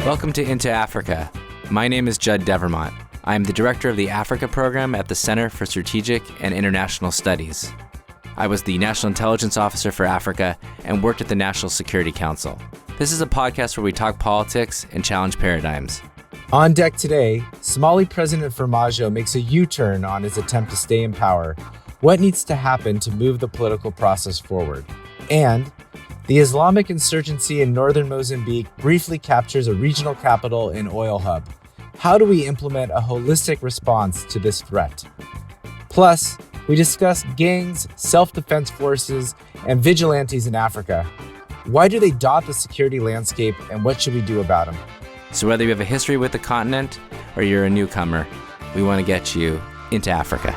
Welcome to Into Africa. My name is Judd Devermont. I am the director of the Africa program at the Center for Strategic and International Studies. I was the National Intelligence Officer for Africa and worked at the National Security Council. This is a podcast where we talk politics and challenge paradigms. On deck today, Somali President Farmajo makes a U-turn on his attempt to stay in power. What needs to happen to move the political process forward? And the Islamic insurgency in northern Mozambique briefly captures a regional capital and oil hub. How do we implement a holistic response to this threat? Plus, we discuss gangs, self-defense forces, and vigilantes in Africa. Why do they dot the security landscape, and what should we do about them? So whether you have a history with the continent or you're a newcomer, we want to get you into Africa.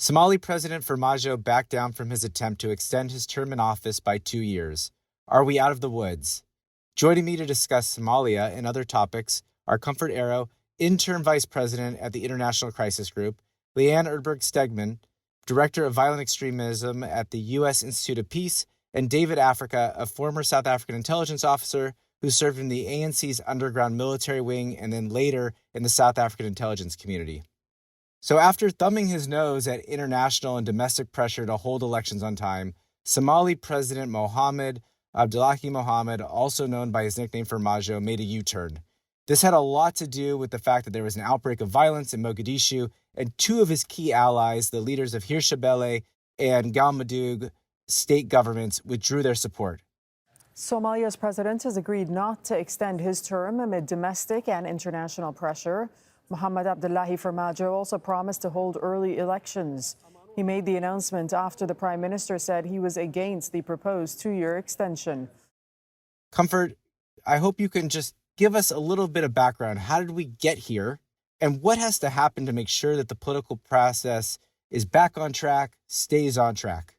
Somali President Farmajo backed down from his attempt to extend his term in office by 2 years. Are we out of the woods? Joining me to discuss Somalia and other topics are Comfort Ero, Interim Vice President at the International Crisis Group, Leanne Erdberg Steadman, Director of Violent Extremism at the U.S. Institute of Peace, and David Africa, a former South African intelligence officer who served in the ANC's underground military wing and then later in the South African intelligence community. So after thumbing his nose at international and domestic pressure to hold elections on time, Somali President Mohamed Abdullahi Mohamed, also known by his nickname Farmajo, made a U-turn. This had a lot to do with the fact that there was an outbreak of violence in Mogadishu, and two of his key allies, the leaders of Hirshabelle and Galmudug state governments, withdrew their support. Somalia's president has agreed not to extend his term amid domestic and international pressure. Mohamed Abdullahi Farmajo also promised to hold early elections. He made the announcement after the prime minister said he was against the proposed 2-year extension. Comfort, I hope you can just give us a little bit of background. How did we get here? And what has to happen to make sure that the political process is back on track, stays on track?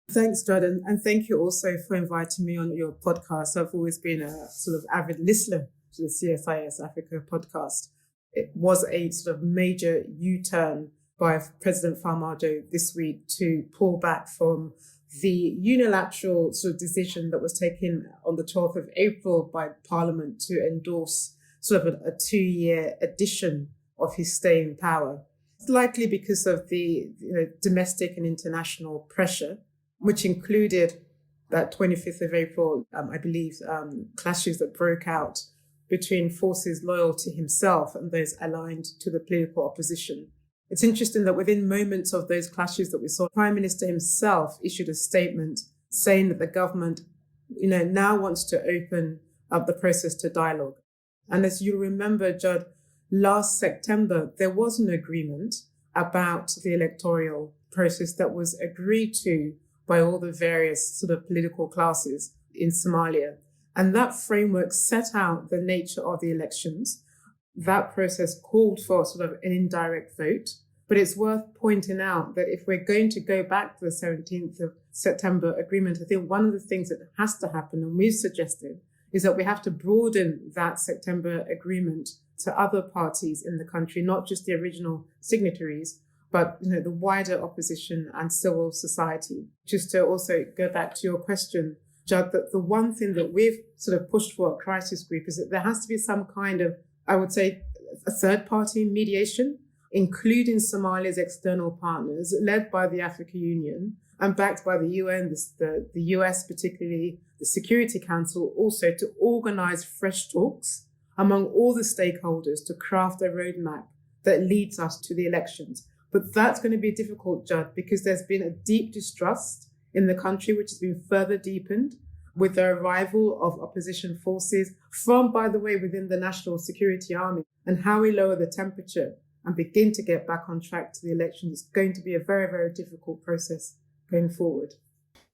Thanks, Jordan. And thank you also for inviting me on your podcast. I've always been a sort of avid listener to the CSIS Africa podcast. It was a sort of major U-turn by President Farmajo this week to pull back from the unilateral sort of decision that was taken on the 12th of April by Parliament to endorse sort of a 2-year addition of his stay in power. It's likely because of the domestic and international pressure, which included that 25th of April, I believe, clashes that broke out between forces loyal to himself and those aligned to the political opposition. It's interesting that within moments of those clashes that we saw, the Prime Minister himself issued a statement saying that the government, now wants to open up the process to dialogue. And as you remember, Judd, last September, there was an agreement about the electoral process that was agreed to by all the various sort of political classes in Somalia. And that framework set out the nature of the elections. That process called for sort of an indirect vote. But it's worth pointing out that if we're going to go back to the 17th of September agreement, I think one of the things that has to happen, and we've suggested, is that we have to broaden that September agreement to other parties in the country, not just the original signatories, but the wider opposition and civil society. Just to also go back to your question, Judd, that the one thing that we've sort of pushed for at Crisis Group is that there has to be some kind of, I would say, a third-party mediation, including Somalia's external partners, led by the African Union and backed by the UN, the US, particularly the Security Council, also to organize fresh talks among all the stakeholders to craft a roadmap that leads us to the elections. But that's going to be difficult, Judd, because there's been a deep distrust in the country, which has been further deepened with the arrival of opposition forces from, by the way, within the National Security Army. And how we lower the temperature and begin to get back on track to the elections is going to be a very, very difficult process going forward.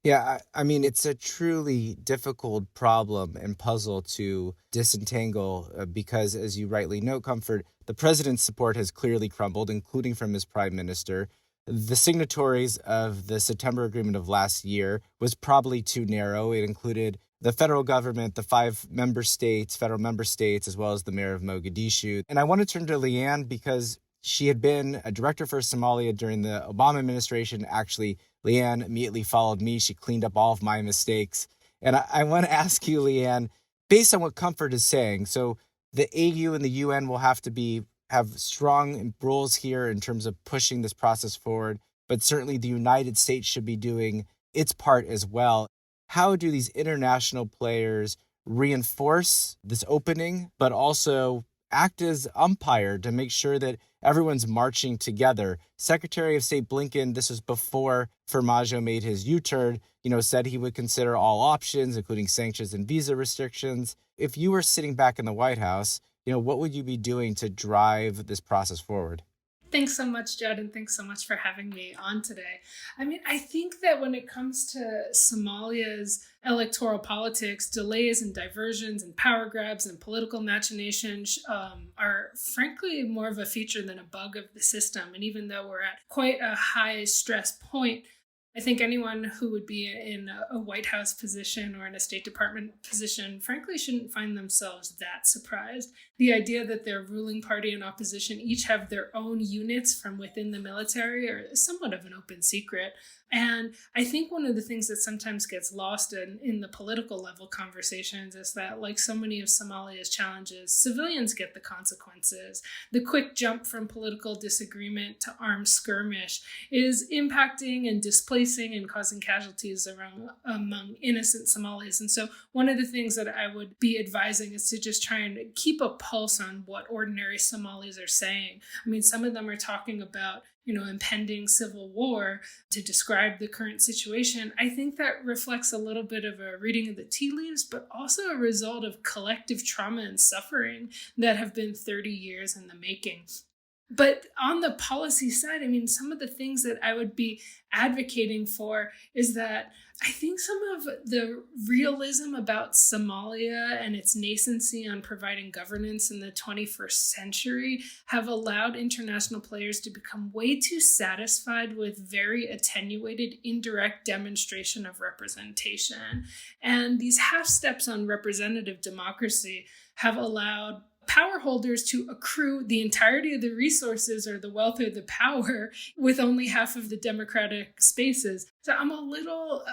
Yeah, I mean, it's a truly difficult problem and puzzle to disentangle because, as you rightly note, Comfort, the president's support has clearly crumbled, including from his prime minister. The signatories of the September agreement of last year was probably too narrow. It included the federal government, the 5 federal member states, as well as the mayor of Mogadishu. And I want to turn to Leanne because she had been a director for Somalia during the Obama administration. Actually, Leanne immediately followed me. She cleaned up all of my mistakes. And I want to ask you, Leanne, based on what Comfort is saying, so the AU and the UN will have to have strong roles here in terms of pushing this process forward, but certainly the United States should be doing its part as well. How do these international players reinforce this opening, but also act as umpire to make sure that everyone's marching together? Secretary of State Blinken, this was before Farmajo made his U-turn, said he would consider all options, including sanctions and visa restrictions. If you were sitting back in the White House, what would you be doing to drive this process forward? Thanks so much, Judd, and thanks so much for having me on today. I think that when it comes to Somalia's electoral politics, delays and diversions and power grabs and political machinations are frankly more of a feature than a bug of the system. And even though we're at quite a high stress point, I think anyone who would be in a White House position or in a State Department position, frankly, shouldn't find themselves that surprised. The idea that their ruling party and opposition each have their own units from within the military are somewhat of an open secret. And I think one of the things that sometimes gets lost in the political level conversations is that, like so many of Somalia's challenges, civilians get the consequences. The quick jump from political disagreement to armed skirmish is impacting and displacing and causing casualties among innocent Somalis. And so one of the things that I would be advising is to just try and keep a pulse on what ordinary Somalis are saying. Some of them are talking about impending civil war to describe the current situation. I think that reflects a little bit of a reading of the tea leaves, but also a result of collective trauma and suffering that have been 30 years in the making. But on the policy side, some of the things that I would be advocating for is that I think some of the realism about Somalia and its nascency on providing governance in the 21st century have allowed international players to become way too satisfied with very attenuated indirect demonstration of representation. And these half steps on representative democracy have allowed power holders to accrue the entirety of the resources or the wealth or the power with only half of the democratic spaces. So I'm a little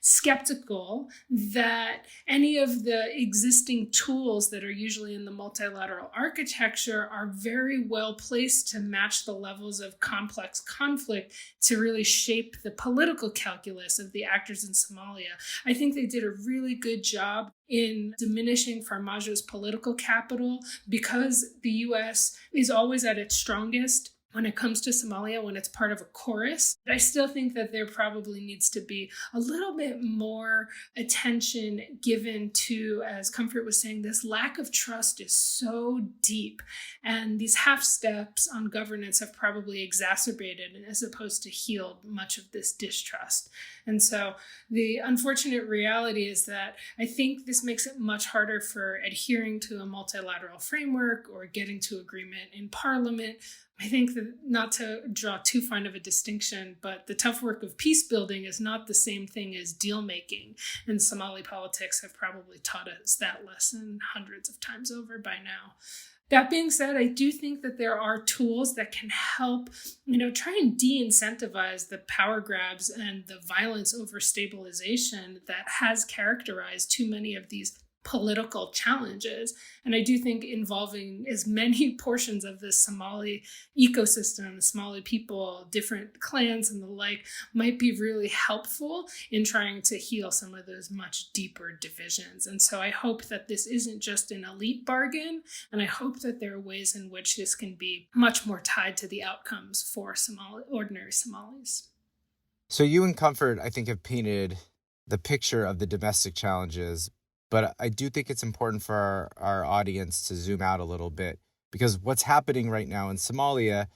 skeptical that any of the existing tools that are usually in the multilateral architecture are very well placed to match the levels of complex conflict to really shape the political calculus of the actors in Somalia. I think they did a really good job in diminishing Farmajo's political capital because the U.S. is always at its strongest when it comes to Somalia, when it's part of a chorus. But I still think that there probably needs to be a little bit more attention given to, as Comfort was saying, this lack of trust is so deep. And these half steps on governance have probably exacerbated as opposed to healed much of this distrust. And so the unfortunate reality is that I think this makes it much harder for adhering to a multilateral framework or getting to agreement in Parliament. I think that, not to draw too fine of a distinction, but the tough work of peace building is not the same thing as deal making. And Somali politics have probably taught us that lesson hundreds of times over by now. That being said, I do think that there are tools that can help, try and de-incentivize the power grabs and the violence over stabilization that has characterized too many of these political challenges. And I do think involving as many portions of the Somali ecosystem, the Somali people, different clans and the like, might be really helpful in trying to heal some of those much deeper divisions. And so I hope that this isn't just an elite bargain, and I hope that there are ways in which this can be much more tied to the outcomes for ordinary Somalis. So you and Comfort, I think, have painted the picture of the domestic challenges. But I do think it's important for our audience to zoom out a little bit, because what's happening right now in Somalia,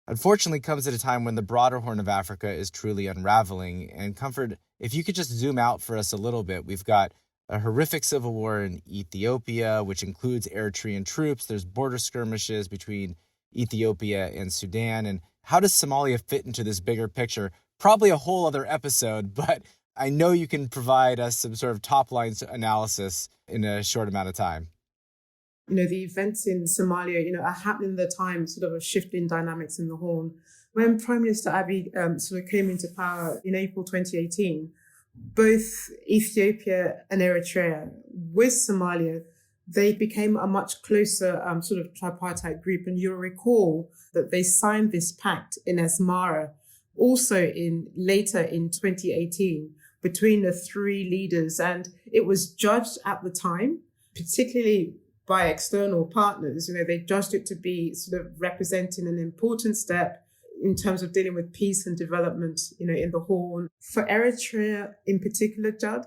unfortunately, comes at a time when the broader Horn of Africa is truly unraveling. And Comfort, if you could just zoom out for us a little bit, we've got a horrific civil war in Ethiopia, which includes Eritrean troops. There's border skirmishes between Ethiopia and Sudan. And how does Somalia fit into this bigger picture? Probably a whole other episode, but I know you can provide us some sort of top-line analysis in a short amount of time. The events in Somalia, are happening at the time, sort of a shift in dynamics in the Horn. When Prime Minister Abiy sort of came into power in April 2018, both Ethiopia and Eritrea with Somalia, they became a much closer sort of tripartite group. And you'll recall that they signed this pact in Asmara also later in 2018 between the three leaders. And it was judged at the time, particularly by external partners. They judged it to be sort of representing an important step in terms of dealing with peace and development, in the Horn. For Eritrea in particular, Judd,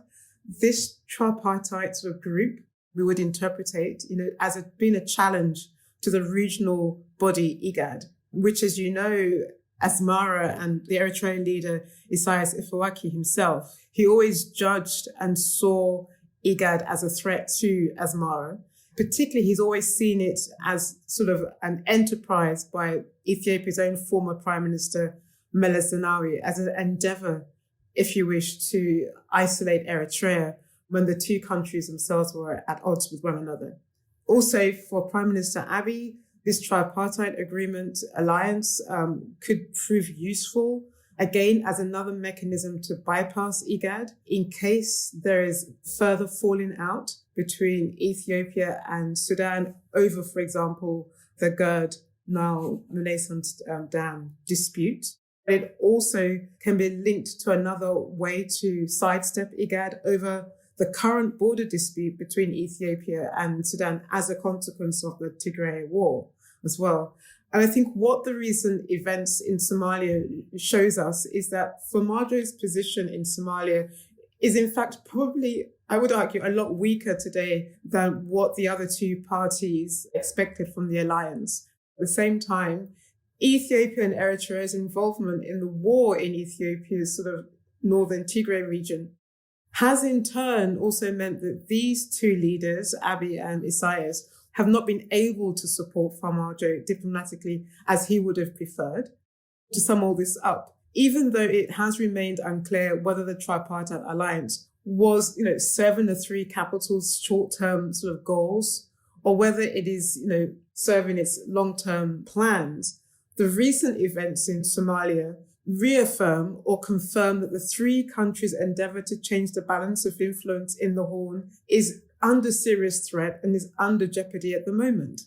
this tripartite sort of group, we would interpret it, as being a challenge to the regional body IGAD, which, as you know, Asmara and the Eritrean leader Isaias Afwerki himself, he always judged and saw IGAD as a threat to Asmara. Particularly, he's always seen it as sort of an enterprise by Ethiopia's own former Prime Minister Meles Zenawi, as an endeavor, if you wish, to isolate Eritrea when the two countries themselves were at odds with one another. Also, for Prime Minister Abiy, this tripartite agreement alliance could prove useful, again, as another mechanism to bypass IGAD in case there is further falling out between Ethiopia and Sudan over, for example, the Gerd Nile Renaissance Dam dispute. It also can be linked to another way to sidestep IGAD over the current border dispute between Ethiopia and Sudan as a consequence of the Tigray war as well. And I think what the recent events in Somalia shows us is that Farmajo's position in Somalia is in fact probably, I would argue, a lot weaker today than what the other two parties expected from the alliance. At the same time, Ethiopia and Eritrea's involvement in the war in Ethiopia's sort of northern Tigray region has in turn also meant that these two leaders, Abiy and Isaias, have not been able to support Farmajo diplomatically as he would have preferred. To sum all this up, even though it has remained unclear whether the tripartite alliance was, serving the three capitals' short-term sort of goals, or whether it is, serving its long-term plans, the recent events in Somalia reaffirm or confirm that the three countries' endeavor to change the balance of influence in the Horn is under serious threat and is under jeopardy at the moment.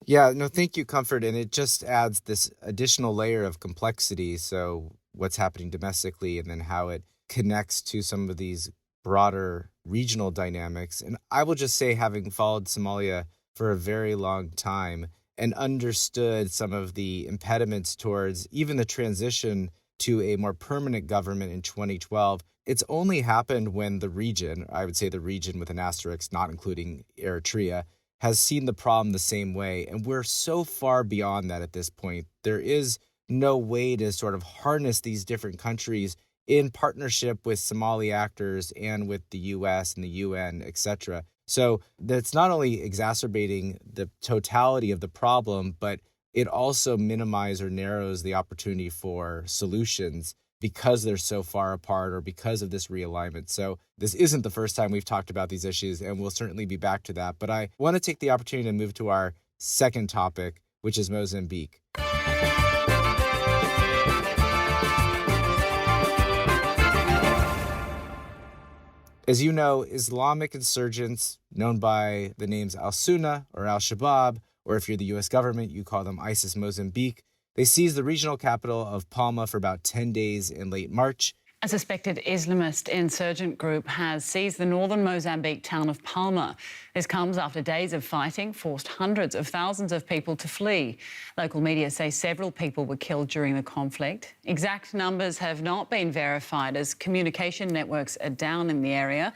Yeah, no, thank you, Comfort. And it just adds this additional layer of complexity. So what's happening domestically and then how it connects to some of these broader regional dynamics. And I will just say, having followed Somalia for a very long time and understood some of the impediments towards even the transition to a more permanent government in 2012, it's only happened when the region, I would say the region with an asterisk, not including Eritrea, has seen the problem the same way. And we're so far beyond that at this point. There is no way to sort of harness these different countries in partnership with Somali actors and with the U.S. and the UN, et cetera. So that's not only exacerbating the totality of the problem, but it also minimizes or narrows the opportunity for solutions because they're so far apart or because of this realignment. So this isn't the first time we've talked about these issues, and we'll certainly be back to that. But I want to take the opportunity to move to our second topic, which is Mozambique. As you know, Islamic insurgents known by the names al-Sunna or al-Shabaab, or if you're the U.S. government, you call them ISIS Mozambique, they seized the regional capital of Palma for about 10 days in late March. A suspected Islamist insurgent group has seized the northern Mozambique town of Palma. This comes after days of fighting forced hundreds of thousands of people to flee. Local media say several people were killed during the conflict. Exact numbers have not been verified as communication networks are down in the area.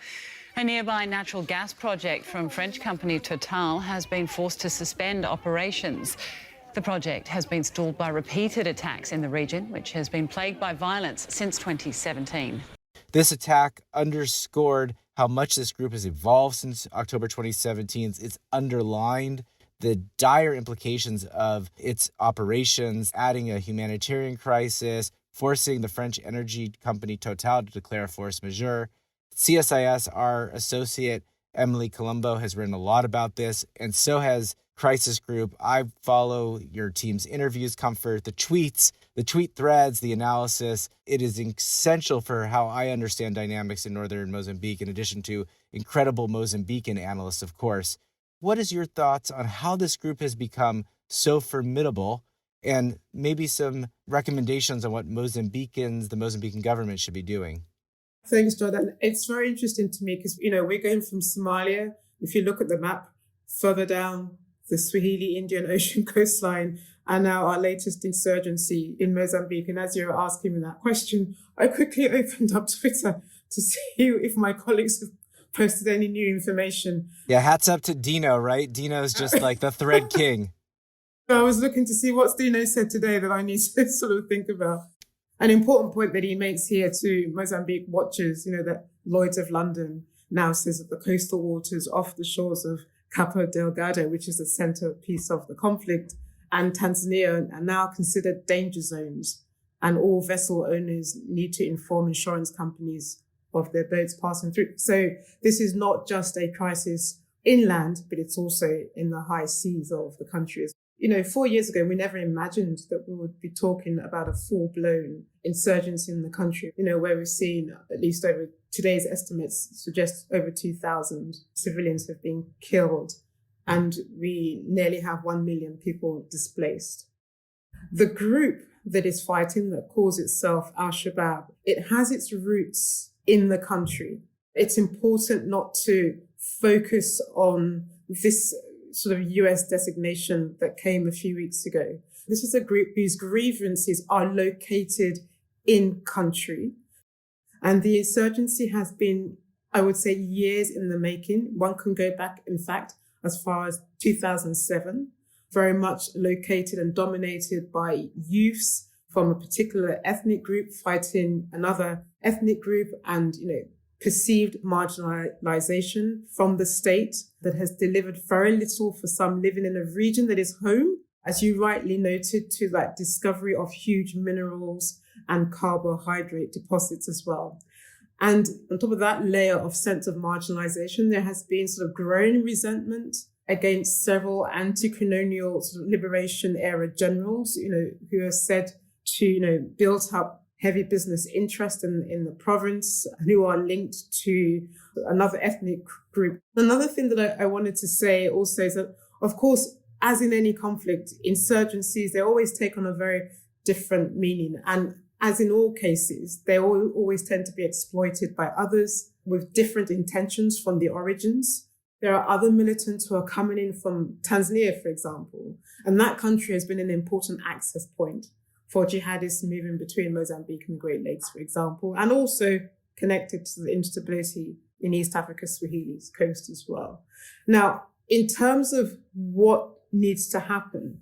A nearby natural gas project from French company Total has been forced to suspend operations. The project has been stalled by repeated attacks in the region, which has been plagued by violence since 2017. This attack underscored how much this group has evolved since October 2017. It's underlined the dire implications of its operations, adding a humanitarian crisis, forcing the French energy company Total to declare force majeure. CSIS, our associate Emily Colombo, has written a lot about this, and so has crisis group. I follow your team's interviews, Comfort, the tweets, the tweet threads, the analysis. It is essential for how I understand dynamics in northern Mozambique, in addition to incredible Mozambican analysts, of course. What is your thoughts on how this group has become so formidable, and maybe some recommendations on what the Mozambican government should be doing? Thanks, Jordan. It's very interesting to me because, we're going from Somalia. If you look at the map, further down the Swahili Indian Ocean coastline, and now our latest insurgency in Mozambique. And as you were asking me that question, I quickly opened up Twitter to see if my colleagues have posted any new information. Yeah, hats up to Dino, right? Dino's just like the thread king. I was looking to see what's Dino said today that I need to sort of think about. An important point that he makes here to Mozambique watchers, that Lloyd's of London now says that the coastal waters off the shores of Cabo Delgado, which is the centerpiece of the conflict, and Tanzania are now considered danger zones, and all vessel owners need to inform insurance companies of their boats passing through. So this is not just a crisis inland, but it's also in the high seas of the country. 4 years ago, we never imagined that we would be talking about a full-blown insurgency in the country, where we've seen, at least over today's estimates, suggest over 2,000 civilians have been killed, and we nearly have 1 million people displaced. The group that is fighting, that calls itself Al-Shabaab, it has its roots in the country. It's important not to focus on this sort of US designation that came a few weeks ago. This is a group whose grievances are located in country. And the insurgency has been, I would say, years in the making. One can go back, in fact, as far as 2007, very much located and dominated by youths from a particular ethnic group fighting another ethnic group, and, perceived marginalization from the state that has delivered very little for some living in a region that is home, as you rightly noted, to that discovery of huge minerals and carbohydrate deposits as well. And on top of that layer of sense of marginalization, there has been sort of growing resentment against several anti-colonial sort of liberation era generals, who are said to, build up heavy business interest in the province, who are linked to another ethnic group. Another thing that I wanted to say also is that, of course, as in any conflict, insurgencies, they always take on a very different meaning. And as in all cases, they always tend to be exploited by others with different intentions from the origins. There are other militants who are coming in from Tanzania, for example, and that country has been an important access point for jihadists moving between Mozambique and the Great Lakes, for example, and also connected to the instability in East Africa's Swahili's coast as well. Now, in terms of what needs to happen,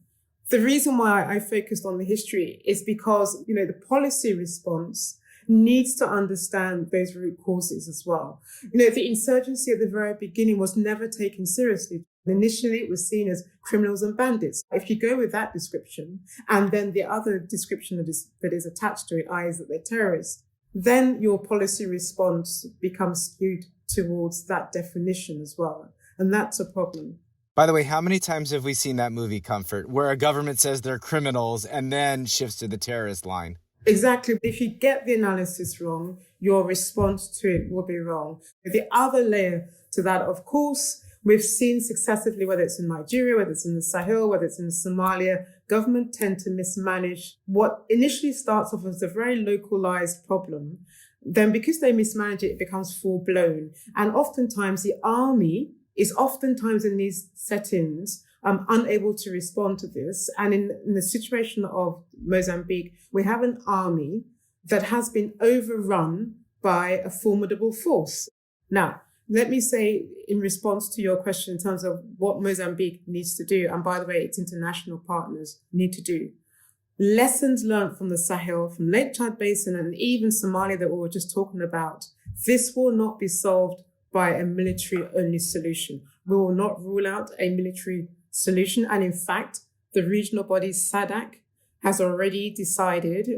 the reason why I focused on the history is because, the policy response needs to understand those root causes as well. The insurgency at the very beginning was never taken seriously. Initially, it was seen as criminals and bandits. If you go with that description, and then the other description that is attached to it, is that they're terrorists, then your policy response becomes skewed towards that definition as well. And that's a problem. By the way, how many times have we seen that movie, Comfort, where a government says they're criminals and then shifts to the terrorist line? Exactly. If you get the analysis wrong, your response to it will be wrong. The other layer to that, of course, we've seen successively, whether it's in Nigeria, whether it's in the Sahel, whether it's in Somalia, government tend to mismanage what initially starts off as a very localized problem. Then because they mismanage it, it becomes full-blown. And oftentimes the army is oftentimes in these settings unable to respond to this. And in the situation of Mozambique, we have an army that has been overrun by a formidable force. Now, let me say, in response to your question in terms of what Mozambique needs to do, and by the way, its international partners need to do, lessons learned from the Sahel, from Lake Chad Basin, and even Somalia that we were just talking about, this will not be solved by a military-only solution. We will not rule out a military solution. And in fact, the regional body SADC has already decided,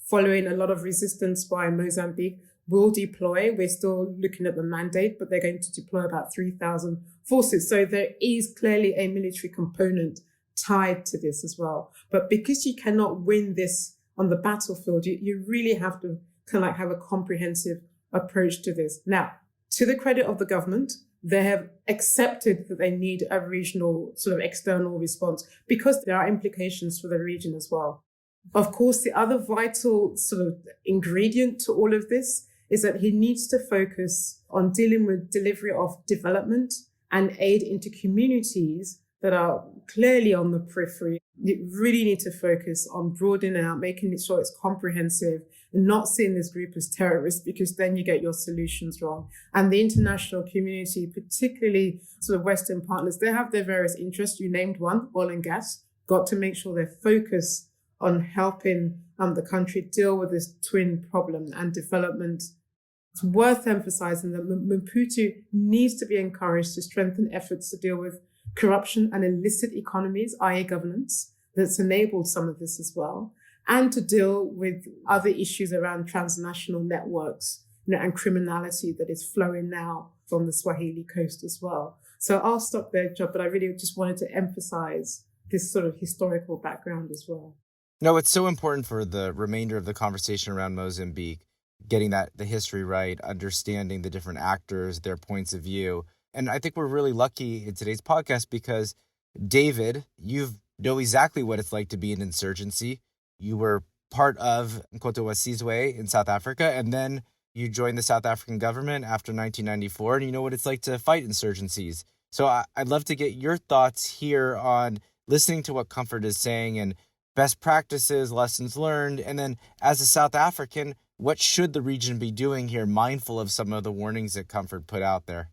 following a lot of resistance by Mozambique, will deploy. We're still looking at the mandate, but they're going to deploy about 3,000 forces. So there is clearly a military component tied to this as well. But because you cannot win this on the battlefield, you really have to kind of like have a comprehensive approach to this. Now, to the credit of the government, they have accepted that they need a regional sort of external response because there are implications for the region as well. Of course, the other vital sort of ingredient to all of this is that he needs to focus on dealing with delivery of development and aid into communities that are clearly on the periphery. You really need to focus on broadening out, making sure it's comprehensive, and not seeing this group as terrorists, because then you get your solutions wrong. And the international community, particularly sort of Western partners, they have their various interests. You named one, oil and gas. Got to make sure they're focused on helping the country deal with this twin problem and development. It's worth emphasizing that Maputo needs to be encouraged to strengthen efforts to deal with corruption and illicit economies, i.e. governance, that's enabled some of this as well, and to deal with other issues around transnational networks, and criminality that is flowing now from the Swahili coast as well. So I'll stop there, Judd, but I really just wanted to emphasize this sort of historical background as well. No, it's so important for the remainder of the conversation around Mozambique, getting the history right, understanding the different actors, their points of view. And I think we're really lucky in today's podcast because, David, you know exactly what it's like to be an insurgency. You were part of Nkotawasizwe in South Africa, and then you joined the South African government after 1994, and you know what it's like to fight insurgencies. So I'd love to get your thoughts here on listening to what Comfort is saying and best practices, lessons learned, and then as a South African, what should the region be doing here, mindful of some of the warnings that Comfort put out there?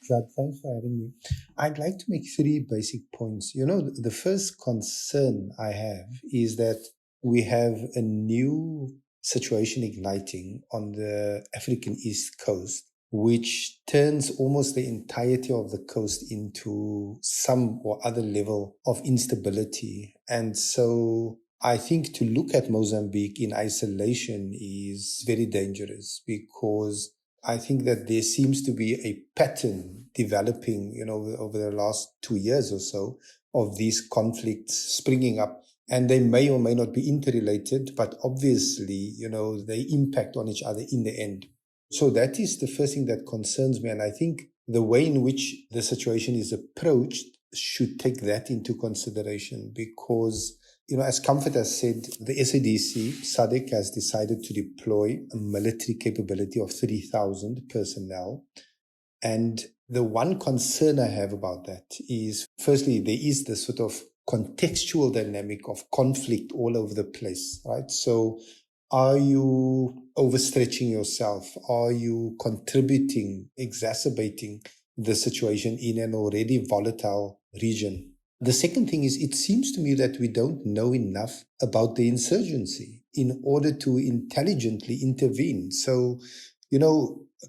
Judd, thanks for having me. I'd like to make 3 basic points. The first concern I have is that we have a new situation igniting on the African East Coast, which turns almost the entirety of the coast into some or other level of instability. And so I think to look at Mozambique in isolation is very dangerous, because I think that there seems to be a pattern developing, over the last 2 years or so of these conflicts springing up. And they may or may not be interrelated, but obviously, they impact on each other in the end. So that is the first thing that concerns me. And I think the way in which the situation is approached should take that into consideration, because as Comfort has said, the SADC, SADC, has decided to deploy a military capability of 3,000 personnel. And the one concern I have about that is, firstly, there is the sort of contextual dynamic of conflict all over the place, right? So are you overstretching yourself? Are you contributing, exacerbating the situation in an already volatile region? The second thing is, it seems to me that we don't know enough about the insurgency in order to intelligently intervene. So,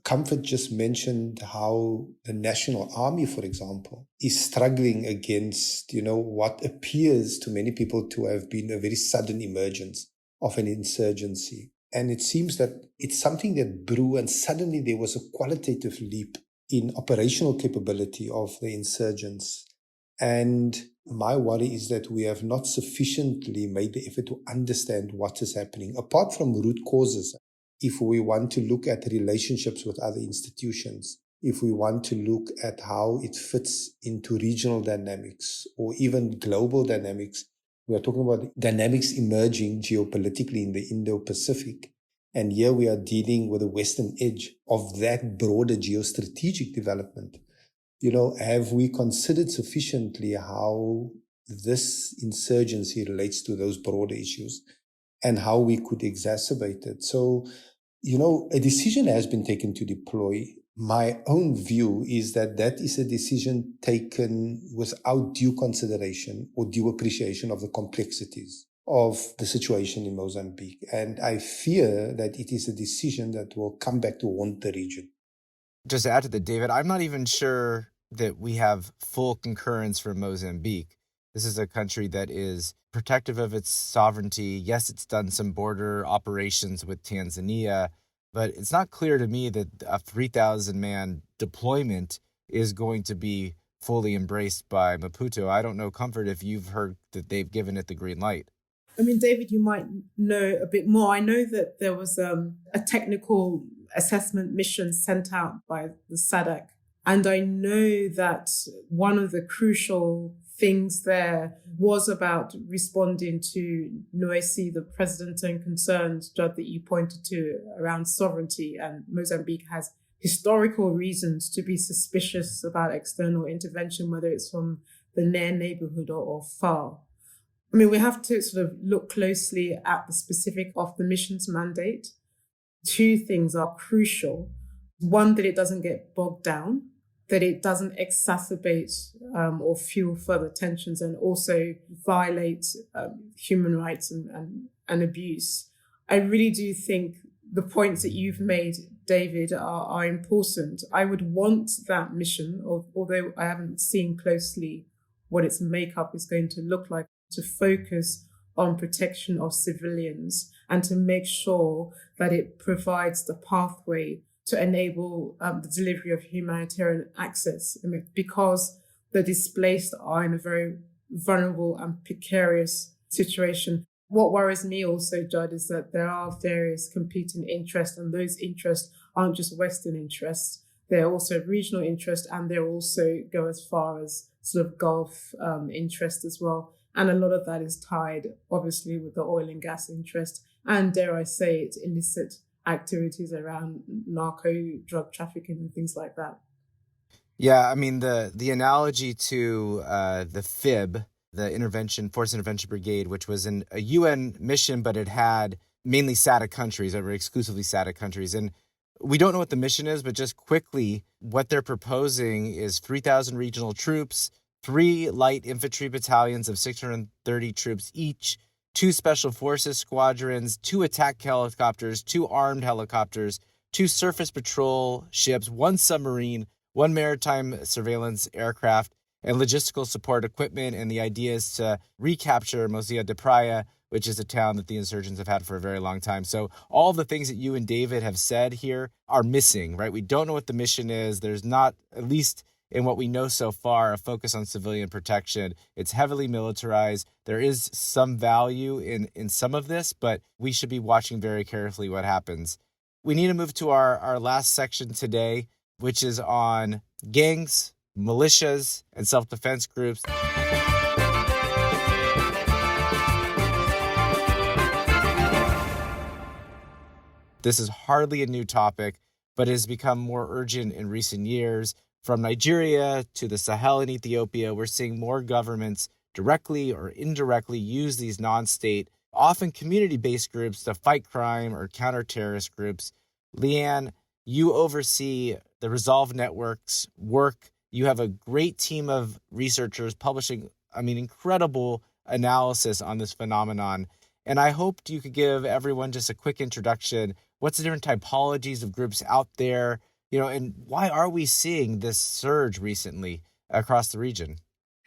Comfort just mentioned how the National Army, for example, is struggling against, what appears to many people to have been a very sudden emergence of an insurgency. And it seems that it's something that grew, and suddenly there was a qualitative leap in operational capability of the insurgents. And my worry is that we have not sufficiently made the effort to understand what is happening, apart from root causes. If we want to look at relationships with other institutions, if we want to look at how it fits into regional dynamics or even global dynamics, we are talking about dynamics emerging geopolitically in the Indo-Pacific. And here we are dealing with the western edge of that broader geostrategic development. Have we considered sufficiently how this insurgency relates to those broader issues and how we could exacerbate it? So, a decision has been taken to deploy. My own view is that is a decision taken without due consideration or due appreciation of the complexities of the situation in Mozambique. And I fear that it is a decision that will come back to haunt the region. Just to add to that, David, I'm not even sure that we have full concurrence from Mozambique. This is a country that is protective of its sovereignty. Yes, it's done some border operations with Tanzania, but it's not clear to me that a 3,000-man deployment is going to be fully embraced by Maputo. I don't know, Comfort, if you've heard that they've given it the green light. I mean, David, you might know a bit more. I know that there was a technical assessment mission sent out by the SADC. And I know that one of the crucial things there was about responding to Noesi, the president, and concerns, Judd, that you pointed to around sovereignty. And Mozambique has historical reasons to be suspicious about external intervention, whether it's from the near neighborhood or far. I mean, we have to sort of look closely at the specific of the mission's mandate. Two things are crucial. One, that it doesn't get bogged down, that it doesn't exacerbate or fuel further tensions, and also violate human rights and abuse. I really do think the points that you've made, David, are important. I would want that mission, although I haven't seen closely what its makeup is going to look like, to focus on protection of civilians and to make sure that it provides the pathway to enable the delivery of humanitarian access, because the displaced are in a very vulnerable and precarious situation. What worries me also, Judd, is that there are various competing interests, and those interests aren't just Western interests. They're also regional interests, and they also go as far as sort of Gulf interest as well. And a lot of that is tied, obviously, with the oil and gas interest, and dare I say it, illicit activities around narco drug trafficking and things like that. Yeah, I mean, the analogy to the FIB, the Force Intervention Brigade, which was a UN mission, but it had mainly SADC countries, that were exclusively SADC countries. And we don't know what the mission is, but just quickly, what they're proposing is 3,000 regional troops, 3 light infantry battalions of 630 troops each, 2 special forces squadrons, 2 attack helicopters, 2 armed helicopters, 2 surface patrol ships, 1 submarine, 1 maritime surveillance aircraft, and logistical support equipment. And the idea is to recapture Mozilla de Praia, which is a town that the insurgents have had for a very long time. So all the things that you and David have said here are missing, right? We don't know what the mission is. There's not, at least in what we know so far, a focus on civilian protection. It's heavily militarized. There is some value in some of this, but we should be watching very carefully what happens. We need to move to our last section today, which is on gangs, militias, and self-defense groups. This is hardly a new topic, but it has become more urgent in recent years. From Nigeria to the Sahel in Ethiopia, we're seeing more governments directly or indirectly use these non-state, often community-based groups to fight crime or counter terrorist groups. Leanne, you oversee the Resolve Network's work. You have a great team of researchers publishing, incredible analysis on this phenomenon. And I hoped you could give everyone just a quick introduction. What's the different typologies of groups out there? And why are we seeing this surge recently across the region?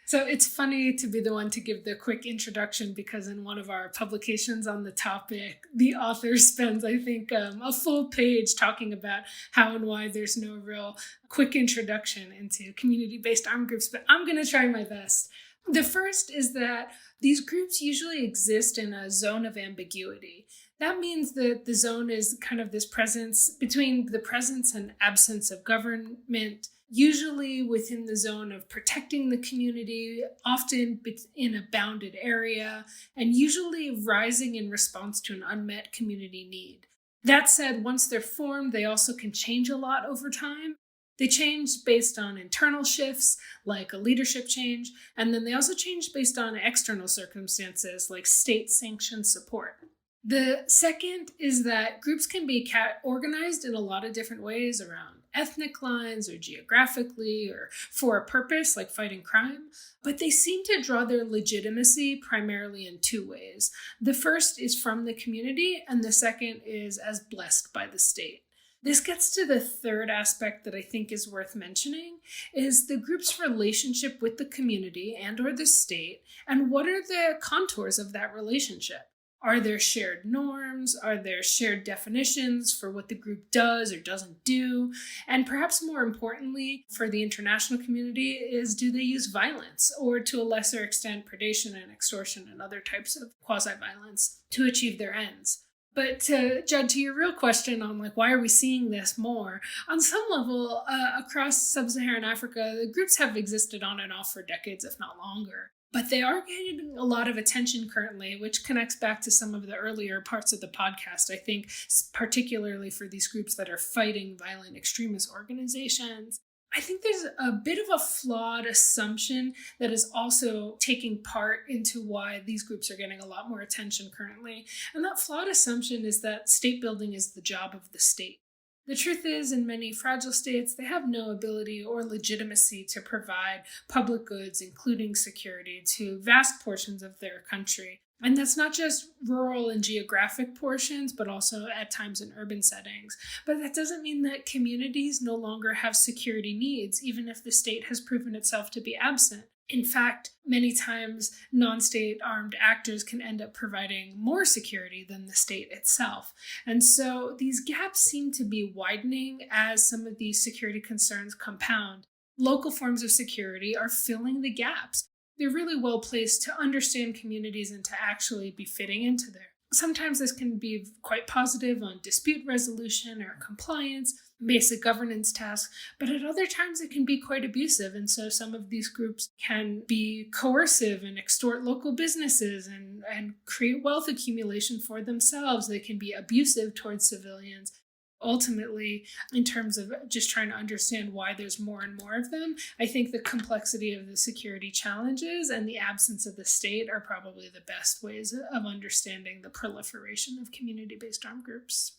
So it's funny to be the one to give the quick introduction, because in one of our publications on the topic, the author spends, I think, a full page talking about how and why there's no real quick introduction into community-based armed groups, but I'm going to try my best. The first is that these groups usually exist in a zone of ambiguity. That means that the zone is kind of this presence between the presence and absence of government, usually within the zone of protecting the community, often in a bounded area, and usually rising in response to an unmet community need. That said, once they're formed, they also can change a lot over time. They change based on internal shifts, like a leadership change, and then they also change based on external circumstances, like state-sanctioned support. The second is that groups can be organized in a lot of different ways around ethnic lines or geographically or for a purpose like fighting crime, but they seem to draw their legitimacy primarily in 2 ways. The first is from the community, and the second is as blessed by the state. This gets to the third aspect that I think is worth mentioning, is the group's relationship with the community and or the state, and what are the contours of that relationship. Are there shared norms? Are there shared definitions for what the group does or doesn't do? And perhaps more importantly, for the international community, is do they use violence or, to a lesser extent, predation and extortion and other types of quasi-violence to achieve their ends? But Judd, to your real question on why are we seeing this more? On some level, across sub-Saharan Africa, the groups have existed on and off for decades, if not longer. But they are getting a lot of attention currently, which connects back to some of the earlier parts of the podcast, I think, particularly for these groups that are fighting violent extremist organizations. I think there's a bit of a flawed assumption that is also taking part into why these groups are getting a lot more attention currently. And that flawed assumption is that state building is the job of the state. The truth is, in many fragile states, they have no ability or legitimacy to provide public goods, including security, to vast portions of their country. And that's not just rural and geographic portions, but also at times in urban settings. But that doesn't mean that communities no longer have security needs, even if the state has proven itself to be absent. In fact, many times non-state armed actors can end up providing more security than the state itself. And so these gaps seem to be widening as some of these security concerns compound. Local forms of security are filling the gaps. They're really well placed to understand communities and to actually be fitting into there. Sometimes this can be quite positive on dispute resolution or compliance, basic governance tasks, but at other times it can be quite abusive. And so some of these groups can be coercive and extort local businesses and create wealth accumulation for themselves. They can be abusive towards civilians. Ultimately, in terms of just trying to understand why there's more and more of them, I think the complexity of the security challenges and the absence of the state are probably the best ways of understanding the proliferation of community-based armed groups.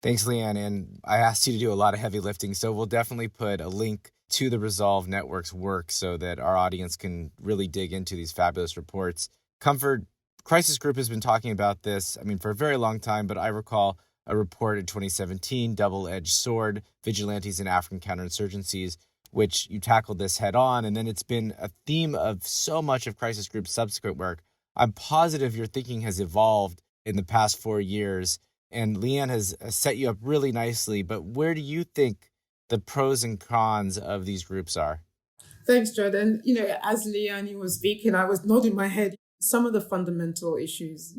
Thanks, Leanne. And I asked you to do a lot of heavy lifting, so we'll definitely put a link to the Resolve Network's work so that our audience can really dig into these fabulous reports. Comfort Crisis Group has been talking about this, for a very long time, but I recall a report in 2017, Double-Edged Sword, Vigilantes in African Counterinsurgencies, which you tackled this head on. And then it's been a theme of so much of Crisis Group's subsequent work. I'm positive your thinking has evolved in the past 4 years. And Leanne has set you up really nicely. But where do you think the pros and cons of these groups are? Thanks, Judd. And, as Leanne was speaking, I was nodding my head. Some of the fundamental issues,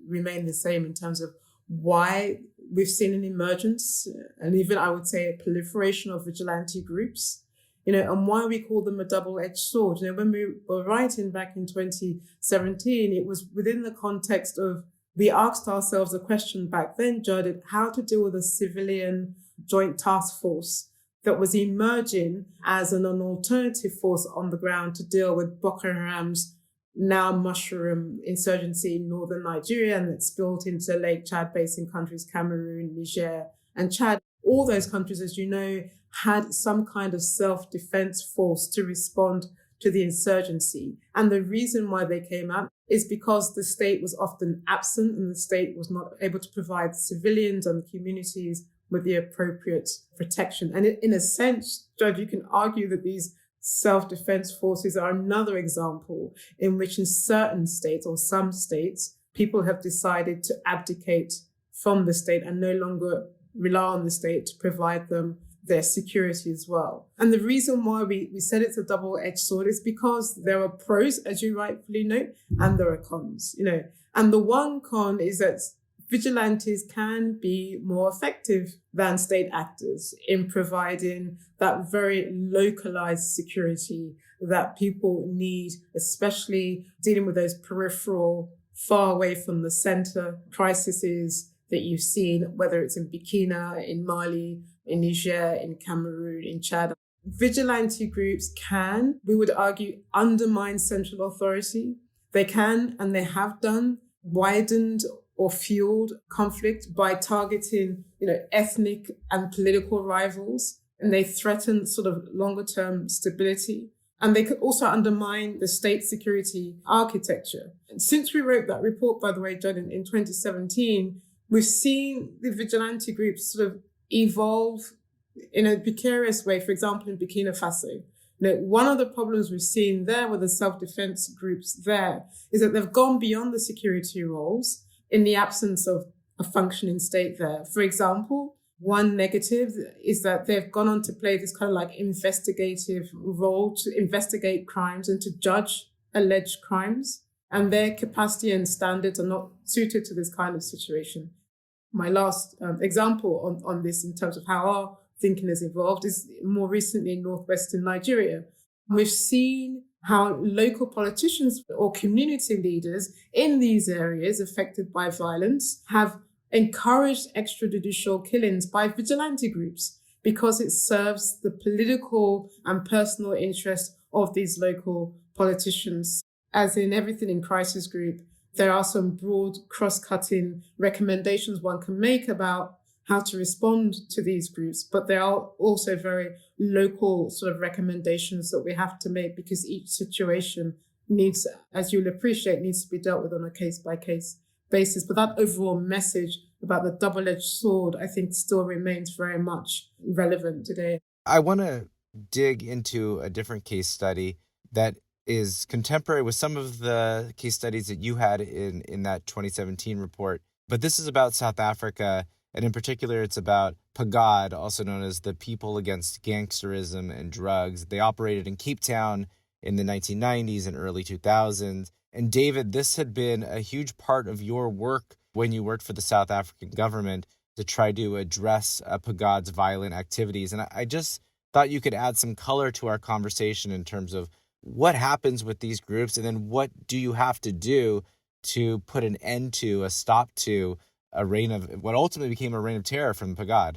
remain the same in terms of why we've seen an emergence and even, I would say, a proliferation of vigilante groups, and why we call them a double-edged sword. When we were writing back in 2017, it was within the context of, we asked ourselves a question back then, Judd, how to deal with a civilian joint task force that was emerging as an alternative force on the ground to deal with Boko Haram's now mushroom insurgency in northern Nigeria, and it's built into Lake Chad basin countries, Cameroon, Niger, and Chad. All those countries, as you know, had some kind of self-defense force to respond to the insurgency. And the reason why they came out is because the state was often absent and the state was not able to provide civilians and communities with the appropriate protection. And in a sense, Judge, you can argue that these self-defense forces are another example in which in certain states or some states, people have decided to abdicate from the state and no longer rely on the state to provide them their security as well. And the reason why we said it's a double-edged sword is because there are pros, as you rightfully note, and there are cons, And the one con is that vigilantes can be more effective than state actors in providing that very localized security that people need, especially dealing with those peripheral, far away from the center crises that you've seen, whether it's in Burkina, in Mali, in Niger, in Cameroon, in Chad. Vigilante groups can, we would argue, undermine central authority. They can, and they have done, widened or fueled conflict by targeting, ethnic and political rivals, and they threaten sort of longer term stability. And they could also undermine the state security architecture. And since we wrote that report, by the way, Judd, in 2017, we've seen the vigilante groups sort of evolve in a precarious way. For example, in Burkina Faso, one of the problems we've seen there with the self-defense groups there is that they've gone beyond the security roles in the absence of a functioning state there. For example, one negative is that they've gone on to play this kind of like investigative role to investigate crimes and to judge alleged crimes. And their capacity and standards are not suited to this kind of situation. My last example on this in terms of how our thinking has evolved is more recently in northwestern Nigeria. We've seen how local politicians or community leaders in these areas affected by violence have encouraged extrajudicial killings by vigilante groups because it serves the political and personal interest of these local politicians. As in everything in crisis group, there are some broad cross-cutting recommendations one can make about how to respond to these groups, but there are also very local sort of recommendations that we have to make because each situation needs, as you'll appreciate, needs to be dealt with on a case-by-case basis. But that overall message about the double-edged sword, I think, still remains very much relevant today. I want to dig into a different case study that is contemporary with some of the case studies that you had in that 2017 report. But this is about South Africa, and in particular, it's about PAGAD, also known as the People Against Gangsterism and Drugs. They operated in Cape Town in the 1990s and early 2000s. And David, this had been a huge part of your work when you worked for the South African government to try to address PAGAD's violent activities. And I just thought you could add some color to our conversation in terms of what happens with these groups, and then what do you have to do to put an end to, a stop to, a reign of what ultimately became a reign of terror from PAGAD?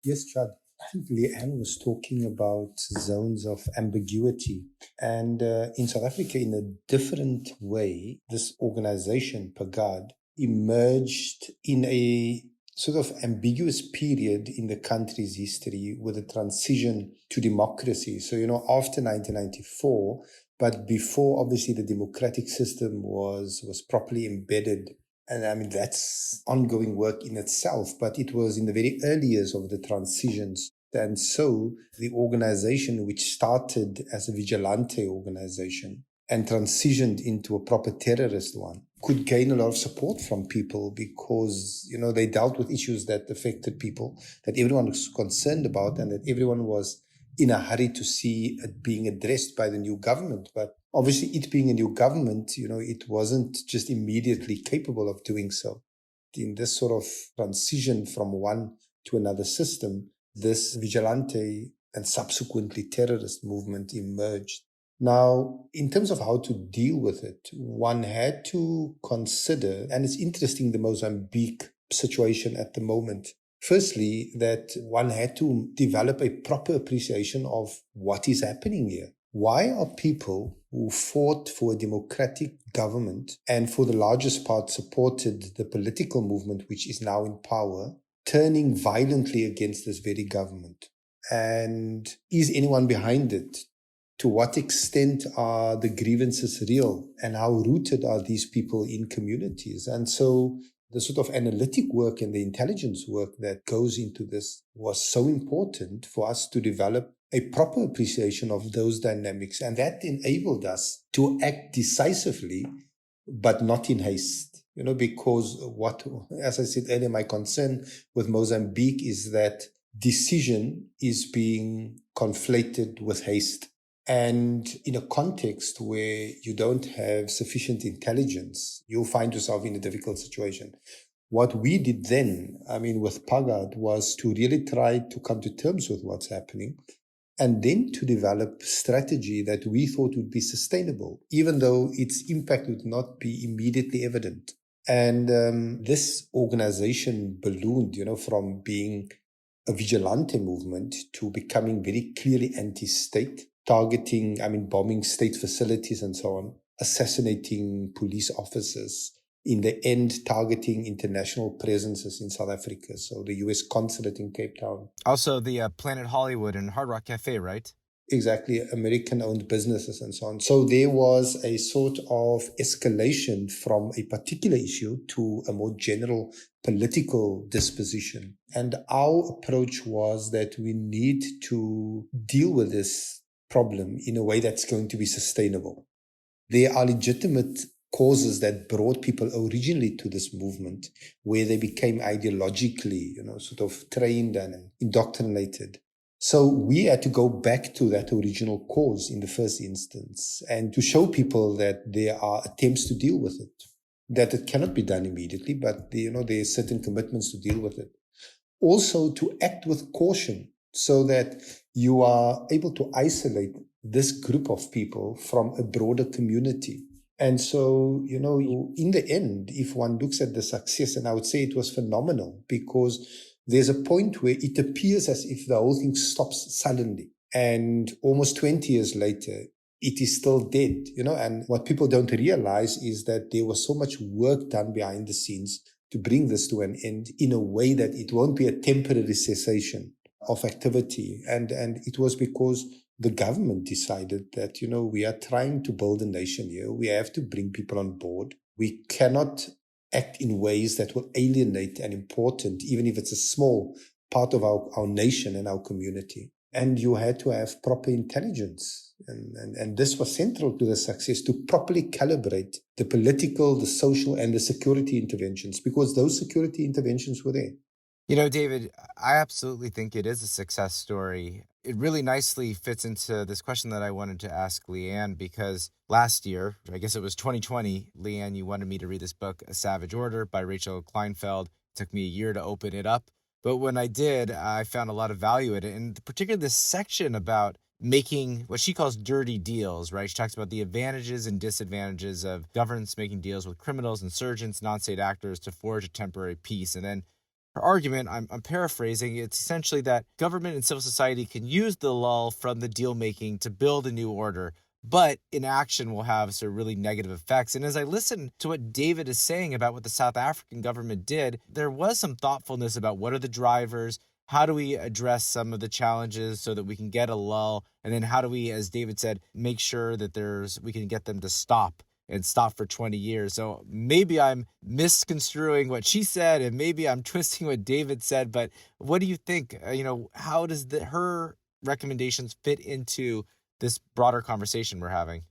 Yes, Judd. I think Leanne was talking about zones of ambiguity. And in South Africa, in a different way, this organization, PAGAD, emerged in a sort of ambiguous period in the country's history with a transition to democracy. So, after 1994, but before, obviously, the democratic system was properly embedded. And I mean, that's ongoing work in itself, but it was in the very early years of the transitions. And so the organization, which started as a vigilante organization and transitioned into a proper terrorist one, could gain a lot of support from people because, they dealt with issues that affected people, that everyone was concerned about, and that everyone was in a hurry to see it being addressed by the new government. But obviously, it being a new government, it wasn't just immediately capable of doing so. In this sort of transition from one to another system, this vigilante and subsequently terrorist movement emerged. Now, in terms of how to deal with it, one had to consider, and it's interesting, the Mozambique situation at the moment. Firstly, that one had to develop a proper appreciation of what is happening here. Why are people who fought for a democratic government and for the largest part supported the political movement which is now in power, turning violently against this very government? And is anyone behind it? To what extent are the grievances real, and how rooted are these people in communities? And so the sort of analytic work and the intelligence work that goes into this was so important for us to develop a proper appreciation of those dynamics. And that enabled us to act decisively, but not in haste. Because as I said earlier, my concern with Mozambique is that decision is being conflated with haste. And in a context where you don't have sufficient intelligence, you'll find yourself in a difficult situation. What we did then, with PAGAD, was to really try to come to terms with what's happening and then to develop strategy that we thought would be sustainable, even though its impact would not be immediately evident. And this organization ballooned, from being a vigilante movement to becoming very clearly anti-state, targeting, bombing state facilities and so on, assassinating police officers, in the end targeting international presences in South Africa, so the US consulate in Cape Town. Also the Planet Hollywood and Hard Rock Cafe, right? Exactly, American-owned businesses and so on. So there was a sort of escalation from a particular issue to a more general political disposition. And our approach was that we need to deal with this problem in a way that's going to be sustainable. There are legitimate causes that brought people originally to this movement, where they became ideologically, sort of trained and indoctrinated. So we had to go back to that original cause in the first instance and to show people that there are attempts to deal with it, that it cannot be done immediately, but there are certain commitments to deal with it. Also to act with caution so that you are able to isolate this group of people from a broader community. And so, in the end, if one looks at the success, and I would say it was phenomenal, because there's a point where it appears as if the whole thing stops suddenly. And almost 20 years later, it is still dead, and what people don't realize is that there was so much work done behind the scenes to bring this to an end in a way that it won't be a temporary cessation of activity. And it was because the government decided that, we are trying to build a nation here. We have to bring people on board. We cannot act in ways that will alienate an important, even if it's a small part of our nation and our community. And you had to have proper intelligence. And this was central to the success, to properly calibrate the political, the social, and the security interventions, because those security interventions were there. David, I absolutely think it is a success story. It really nicely fits into this question that I wanted to ask Leanne, because last year, I guess it was 2020, Leanne, you wanted me to read this book, A Savage Order by Rachel Kleinfeld. It took me a year to open it up. But when I did, I found a lot of value in it, and particularly this section about making what she calls dirty deals, right? She talks about the advantages and disadvantages of governments making deals with criminals, insurgents, non-state actors to forge a temporary peace. And then her argument, I'm paraphrasing, it's essentially that government and civil society can use the lull from the deal making to build a new order, but inaction will have some really negative effects. And as I listen to what David is saying about what the South African government did, there was some thoughtfulness about what are the drivers, how do we address some of the challenges so that we can get a lull, and then how do we, as David said, make sure that we can get them to stop and stop for 20 years. So maybe I'm misconstruing what she said, and maybe I'm twisting what David said, but what do you think? How does her recommendations fit into this broader conversation we're having?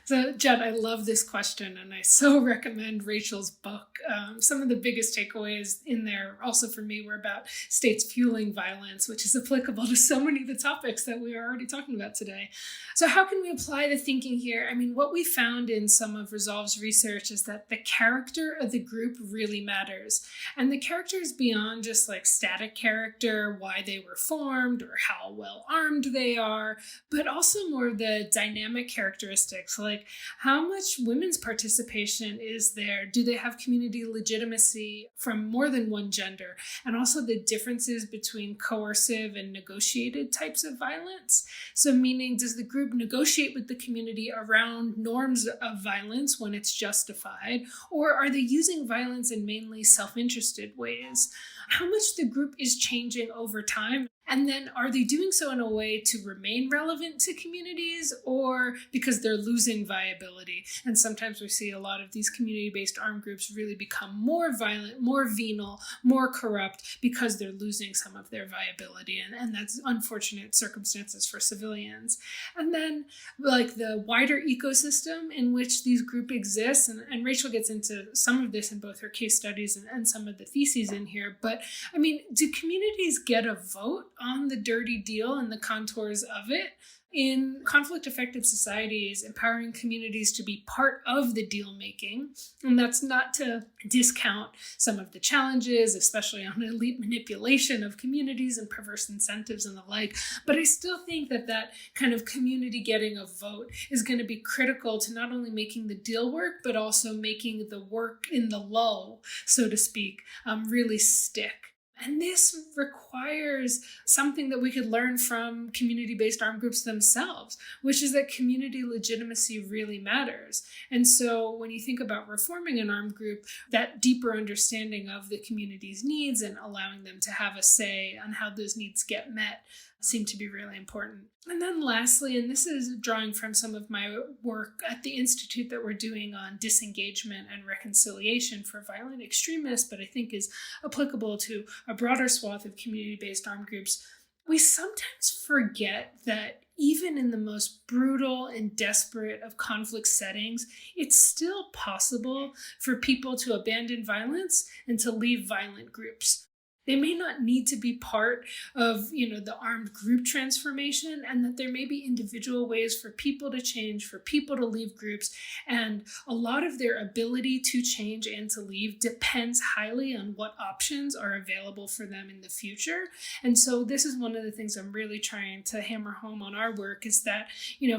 So, Judd, I love this question, and I so recommend Rachel's book. Some of the biggest takeaways in there, also for me, were about states fueling violence, which is applicable to so many of the topics that we are already talking about today. So how can we apply the thinking here? I mean, what we found in some of Resolve's research is that the character of the group really matters. And the character is beyond just like static character, why they were formed, or how well armed they are, but also more of the dynamic characteristics, like how much women's participation is there? Do they have community legitimacy from more than one gender? And also the differences between coercive and negotiated types of violence. So meaning, does the group negotiate with the community around norms of violence when it's justified? Or are they using violence in mainly self-interested ways? How much the group is changing over time? And then are they doing so in a way to remain relevant to communities, or because they're losing viability? And sometimes we see a lot of these community-based armed groups really become more violent, more venal, more corrupt because they're losing some of their viability. And that's unfortunate circumstances for civilians. And then like the wider ecosystem in which these groups exist, and Rachel gets into some of this in both her case studies and some of the theses in here. But I mean, do communities get a vote on the dirty deal and the contours of it? In conflict-affected societies, empowering communities to be part of the deal-making, and that's not to discount some of the challenges, especially on elite manipulation of communities and perverse incentives and the like, but I still think that kind of community getting a vote is going to be critical to not only making the deal work, but also making the work in the lull, so to speak, really stick. And this requires something that we could learn from community-based armed groups themselves, which is that community legitimacy really matters. And so when you think about reforming an armed group, that deeper understanding of the community's needs and allowing them to have a say on how those needs get met seem to be really important. And then lastly, and this is drawing from some of my work at the Institute that we're doing on disengagement and reconciliation for violent extremists, but I think is applicable to a broader swath of community-based armed groups, we sometimes forget that even in the most brutal and desperate of conflict settings, it's still possible for people to abandon violence and to leave violent groups. They may not need to be part of, the armed group transformation, and that there may be individual ways for people to change, for people to leave groups. And a lot of their ability to change and to leave depends highly on what options are available for them in the future. And so this is one of the things I'm really trying to hammer home on our work, is that,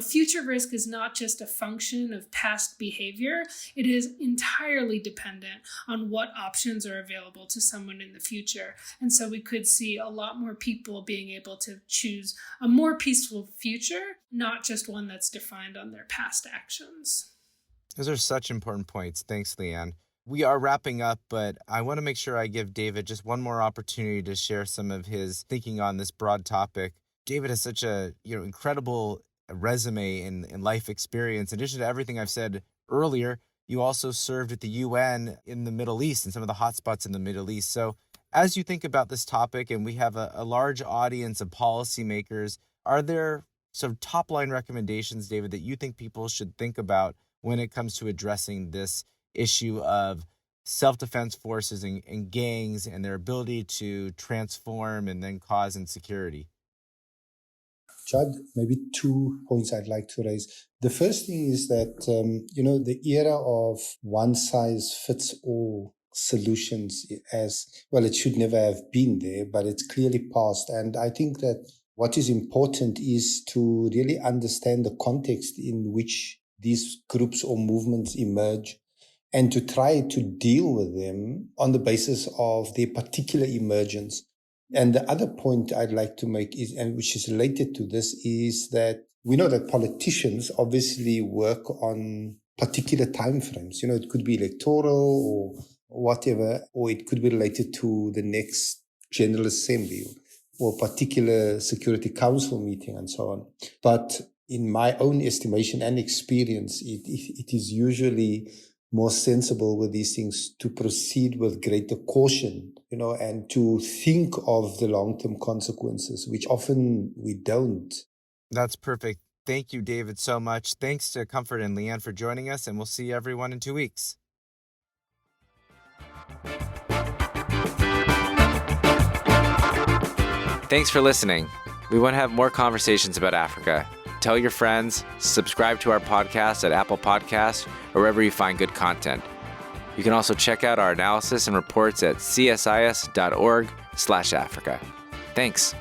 future risk is not just a function of past behavior. It is entirely dependent on what options are available to someone in the future. And so we could see a lot more people being able to choose a more peaceful future, not just one that's defined on their past actions. Those are such important points. Thanks, Leanne. We are wrapping up, but I want to make sure I give David just one more opportunity to share some of his thinking on this broad topic. David has such a incredible resume and life experience. In addition to everything I've said earlier, you also served at the UN in the Middle East and some of the hotspots in the Middle East. So as you think about this topic, and we have a large audience of policymakers, are there sort of top-line recommendations, David, that you think people should think about when it comes to addressing this issue of self-defense forces and gangs and their ability to transform and then cause insecurity? Judd, maybe 2 points I'd like to raise. The first thing is that, the era of one-size-fits-all solutions, as well, it should never have been there, but it's clearly passed. And I think that what is important is to really understand the context in which these groups or movements emerge, and to try to deal with them on the basis of their particular emergence. And the other point I'd like to make is, and which is related to this, is that we know that politicians obviously work on particular timeframes. It could be electoral or whatever, or it could be related to the next General Assembly or particular Security Council meeting and so on. But in my own estimation and experience, it is usually more sensible with these things to proceed with greater caution, and to think of the long-term consequences, which often we don't. That's perfect. Thank you, David, so much. Thanks to Comfort and Leanne for joining us, and we'll see everyone in 2 weeks. Thanks for listening. We want to have more conversations about Africa. Tell your friends, subscribe to our podcast at Apple Podcasts or wherever you find good content. You can also check out our analysis and reports at csis.org/Africa. Thanks.